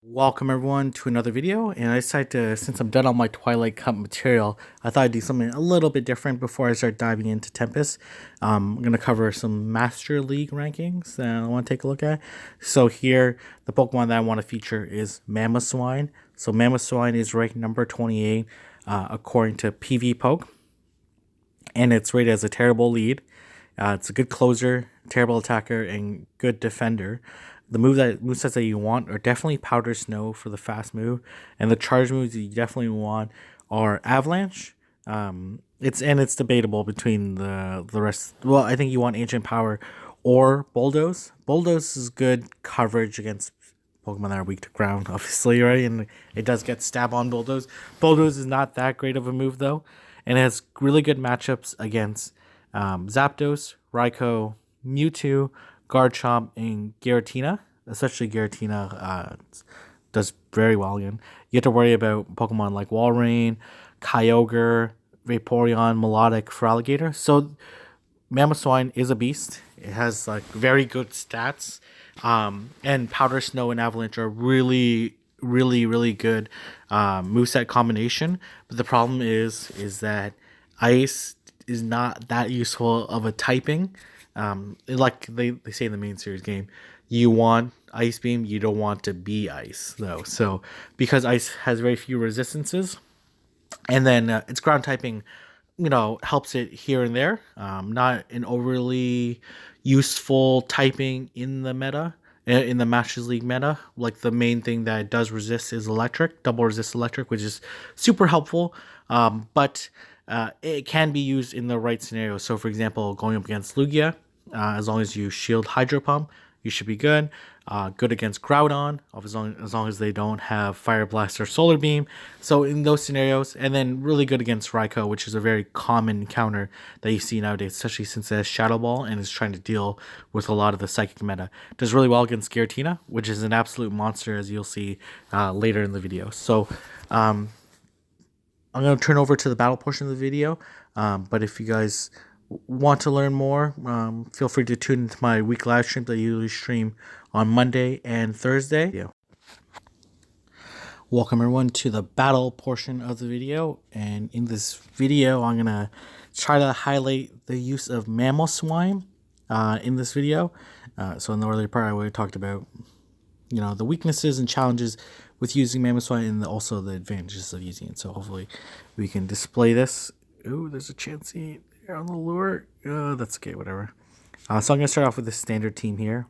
Welcome everyone to another video, and I decided to, since I'm done on my Twilight Cup material, I thought I'd do something a little bit different before I start diving into Tempest. I'm going to cover some Master League rankings that I want to take a look at. So here, the Pokemon that I want to feature is Mamoswine. So Mamoswine is ranked number 28 according to PvPoke, and it's rated as a terrible lead. It's a good closer, terrible attacker, and good defender. The movesets that you want are definitely Powder Snow for the fast move, and the charge moves you definitely want are Avalanche. It's debatable between the rest. Well, I think you want Ancient Power or Bulldoze. Bulldoze is good coverage against Pokemon that are weak to ground, obviously, right? And it does get stab on Bulldoze. Bulldoze is not that great of a move though, and it has really good matchups against Zapdos, Raikou, Mewtwo, Garchomp, and Giratina. Especially Giratina does very well again. You have to worry about Pokemon like Walrein, Kyogre, Vaporeon, Melodic, Feraligatr. So Mamoswine is a beast. It has like very good stats. And Powder Snow and Avalanche are really good moveset combination. But the problem is that Ice is not that useful of a typing. Like they say in the main series game, you want Ice Beam, you don't want to be Ice though. So because Ice has very few resistances, and then its ground typing, helps it here and there. Not an overly useful typing in the meta, in the Masters League meta. Like the main thing that it does resist is electric, double resist electric, which is super helpful. But it can be used in the right scenario. So, for example, going up against Lugia, as long as you shield Hydro Pump, you should be good. Good against Groudon, as long as they don't have Fire Blast or Solar Beam. So in those scenarios, and then really good against Raikou, which is a very common counter that you see nowadays, especially since it has Shadow Ball and is trying to deal with a lot of the Psychic meta. Does really well against Giratina, which is an absolute monster, as you'll see later in the video. So I'm going to turn over to the battle portion of the video, but if you guys want to learn more, feel free to tune into my week live stream that I usually stream on Monday and Thursday. Yeah. Welcome everyone to the battle portion of the video, and in this video I'm gonna try to highlight the use of Mamoswine in this video. So in the earlier part I already talked about the weaknesses and challenges with using Mamoswine, and also the advantages of using it. So hopefully we can display this. Ooh, there's a Chansey on the lure. That's okay, whatever. So I'm going to start off with the standard team here.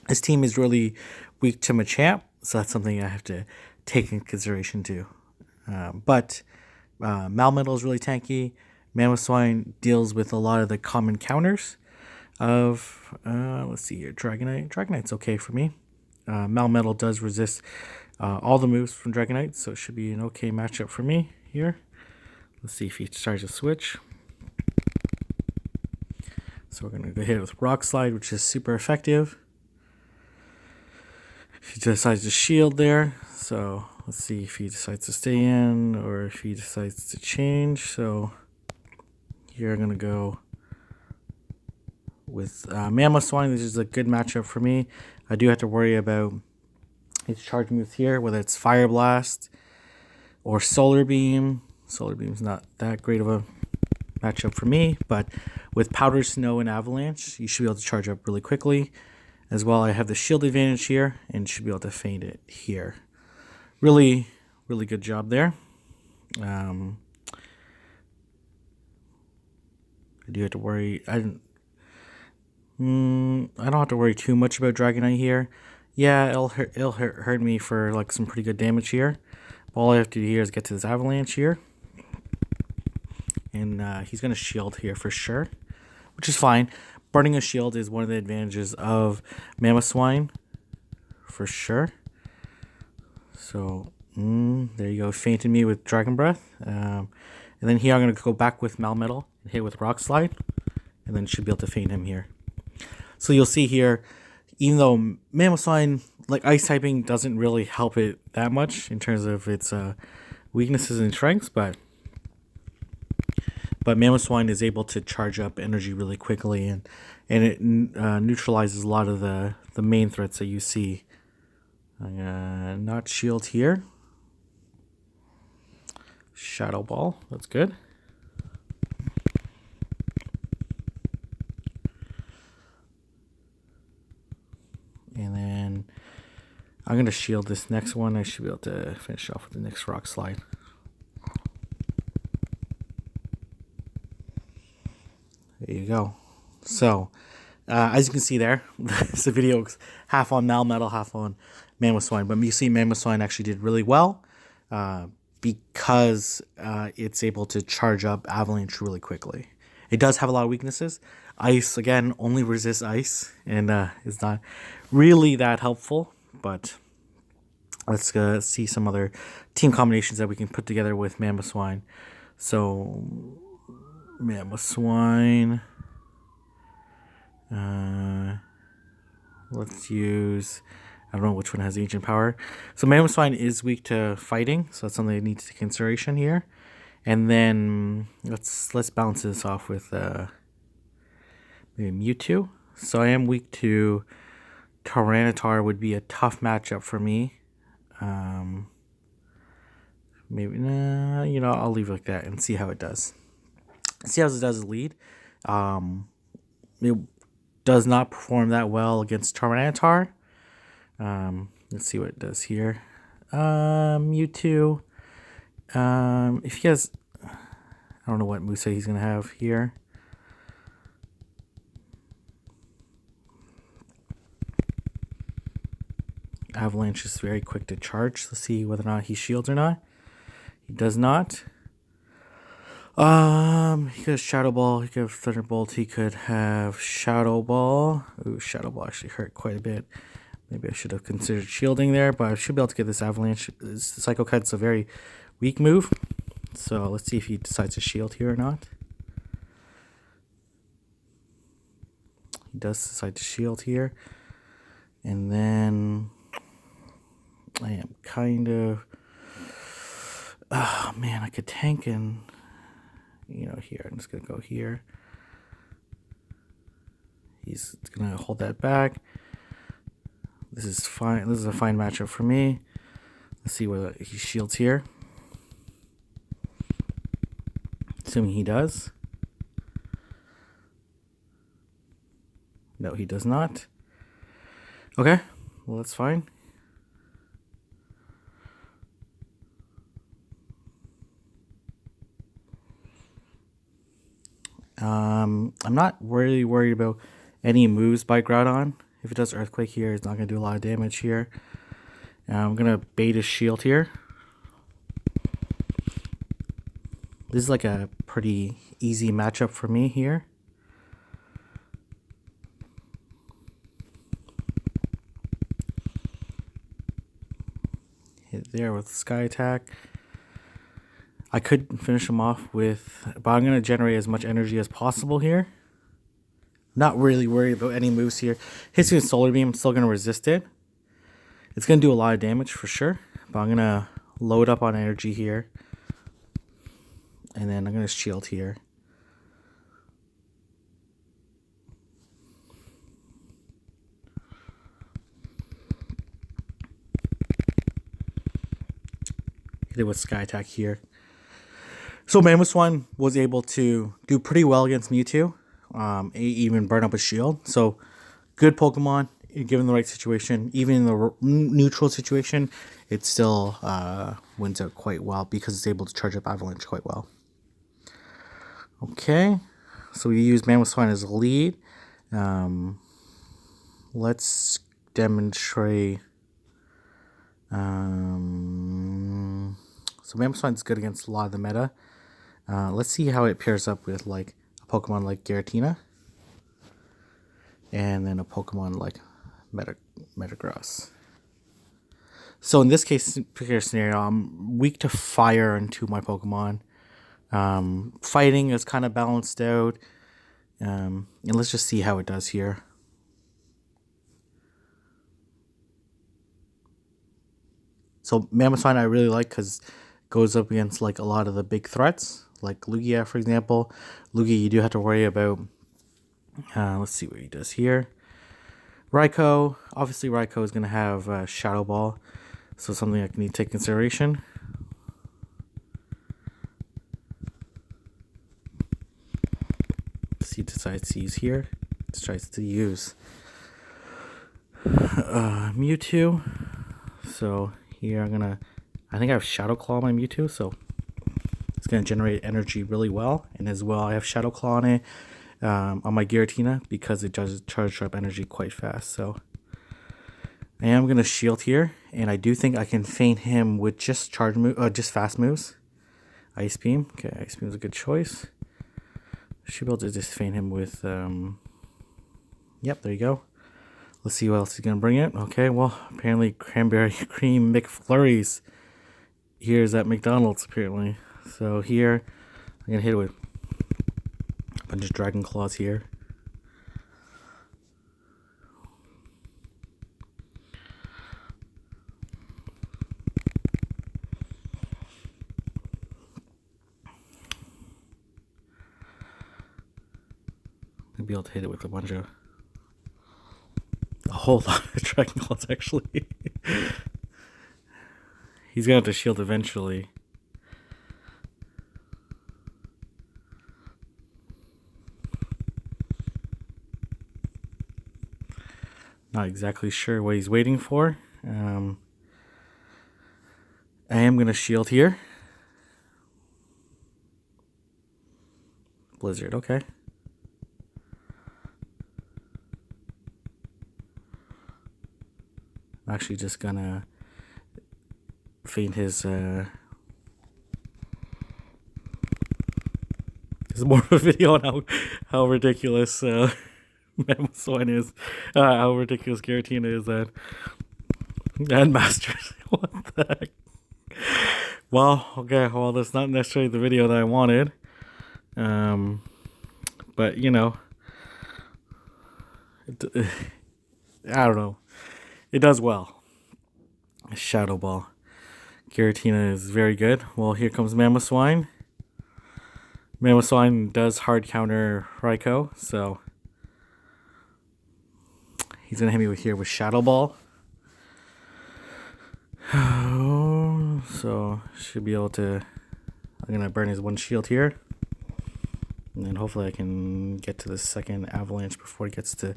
This team is really weak to Machamp, so that's something I have to take into consideration too. But Melmetal is really tanky. Mamoswine deals with a lot of the common counters of, let's see here, Dragonite. Dragonite's okay for me. Melmetal does resist all the moves from Dragonite, so it should be an okay matchup for me here. Let's see if he tries to switch. So we're going to go hit it with Rock Slide, which is super effective. He decides to shield there. So let's see if he decides to stay in or if he decides to change. So here I'm going to go with Mamoswine. This is a good matchup for me. I do have to worry about his charge moves here, whether it's Fire Blast or Solar Beam. Solar Beam's not that great of a matchup for me, but with Powder Snow and Avalanche, you should be able to charge up really quickly. As well, I have the shield advantage here and should be able to feint it here. Really good job there. I do have to worry. I don't have to worry too much about Dragonite here. Yeah, it'll hurt me for like some pretty good damage here. All I have to do here is get to this Avalanche here. And he's going to shield here for sure, which is fine. Burning a shield is one of the advantages of Mamoswine, for sure. So, there you go. Fainted me with Dragon Breath. And then here I'm going to go back with Melmetal and hit with Rock Slide. And then should be able to feint him here. So you'll see here, even though Mamoswine, like Ice typing, doesn't really help it that much in terms of its weaknesses and strengths, but Mamoswine is able to charge up energy really quickly, and it neutralizes a lot of the main threats that you see I'm gonna not shield here. Shadow Ball, that's good. And then I'm gonna shield this next one. I should be able to finish off with the next Rock Slide. There you go. So, as you can see there, the video is half on Melmetal, half on Mamoswine. But you see Mamoswine actually did really well because it's able to charge up Avalanche really quickly. It does have a lot of weaknesses. Ice, again, only resists ice, and it's not really that helpful. But let's see some other team combinations that we can put together with Mamoswine. So, Mamoswine. Let's use, I don't know which one has ancient power. So Mamoswine is weak to fighting, so that's something I need to take consideration here. And then let's balance this off with maybe Mewtwo. So I am weak to Tyranitar, would be a tough matchup for me. Maybe, nah, you know, I'll leave it like that and see how it does. See how it does lead. It does not perform that well against Tyranitar. Let's see what it does here. Mewtwo. If he has, I don't know what moveset he's gonna have here. Avalanche is very quick to charge. Let's see whether or not he shields or not. He does not. He could have Shadow Ball. He could have Thunderbolt. He could have Shadow Ball. Ooh, Shadow Ball actually hurt quite a bit. Maybe I should have considered shielding there, but I should be able to get this Avalanche. Psycho Cut's a very weak move. So let's see if he decides to shield here or not. He does decide to shield here. And then I am kind of, oh man, I could tank and, you know, here. I'm just going to go here. He's going to hold that back. This is fine. This is a fine matchup for me. Let's see whether he shields here. Assuming he does. No, he does not. Okay, well, that's fine. I'm not really worried about any moves by Groudon. If it does Earthquake here, it's not going to do a lot of damage here. I'm going to bait his shield here. This is like a pretty easy matchup for me here. Hit there with Sky Attack. I could finish him off with, but I'm going to generate as much energy as possible here. Not really worried about any moves here. Hits me with Solar Beam, I'm still going to resist it. It's going to do a lot of damage for sure, but I'm going to load up on energy here. And then I'm going to shield here. Hit it with Sky Attack here. So Mamoswine was able to do pretty well against Mewtwo. Even burn up a shield. So good Pokemon, given the right situation. Even in the neutral situation, it still wins out quite well because it's able to charge up Avalanche quite well. Okay, so we use Mamoswine as a lead. Let's demonstrate. So Mamoswine's good against a lot of the meta. Let's see how it pairs up with like a Pokemon like Giratina. And then a Pokemon like Metagross. So in this case, particular scenario, I'm weak to fire into my Pokemon. Fighting is kind of balanced out. And let's just see how it does here. So Mamoswine I really like because it goes up against like a lot of the big threats, like Lugia, for example. Lugia, you do have to worry about. Let's see what he does here. Raikou, obviously Raikou is going to have Shadow Ball, so something I need to take consideration. He decides to use here. Tries to use Mewtwo. So here I think I have Shadow Claw on my Mewtwo, so it's gonna generate energy really well. And as well, I have Shadow Claw on it on my Giratina because it does charge up energy quite fast. So I am gonna shield here, and I do think I can feint him with just just fast moves. Ice Beam. Okay, Ice Beam is a good choice. Should be able to just feint him with, yep, there you go. Let's see what else he's going to bring it. Okay, well, apparently Cranberry Cream McFlurries. Here's at McDonald's, apparently. So here, I'm going to hit it with a bunch of Dragon Claws here. I'll be able to hit it with a whole lot of Dragon Claws, actually. He's gonna have to shield eventually. Not exactly sure what he's waiting for. I am gonna shield here. Blizzard, okay. I'm actually just gonna feint his this is more of a video on how ridiculous Mamoswine is, how ridiculous Giratina is and Masters. What the heck? Well, okay, well that's not necessarily the video that I wanted. But you know, I don't know. It does well. Shadow Ball. Giratina is very good. Well, here comes Mamoswine. Mamoswine does hard counter Raikou, so he's gonna hit me with Shadow Ball. So should be able to. I'm gonna burn his one shield here, and then hopefully I can get to the second Avalanche before it gets to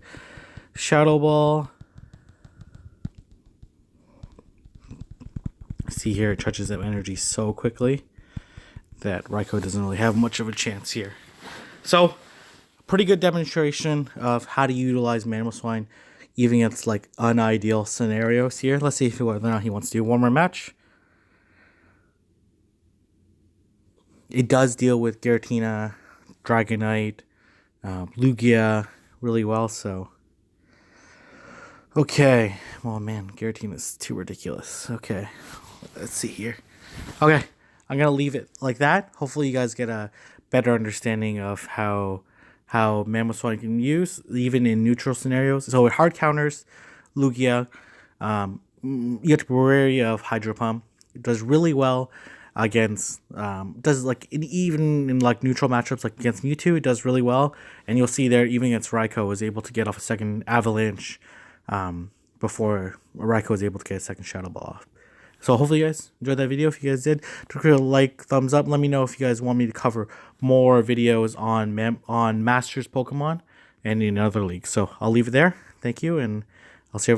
Shadow Ball. See here, it charges up energy so quickly that Raikou doesn't really have much of a chance here. So, pretty good demonstration of how to utilize Mamoswine, even against like unideal scenarios here. Let's see if whether or not he wants to do one more match. It does deal with Giratina, Dragonite, Lugia really well, so. Okay, well man, Giratina is too ridiculous. Okay, let's see here. Okay, I'm gonna leave it like that. Hopefully you guys get a better understanding of how Mamoswine can use, even in neutral scenarios. So with hard counters, Lugia, you have to be wary of Hydro Pump. It does really well against, does like even in like neutral matchups like against Mewtwo, it does really well. And you'll see there, even against Raikou, was able to get off a second Avalanche before Raikou was able to get a second Shadow Ball off. So hopefully you guys enjoyed that video. If you guys did, don't forget to like, thumbs up. Let me know if you guys want me to cover more videos on Masters Pokemon and in other leagues. So I'll leave it there. Thank you, and I'll see you.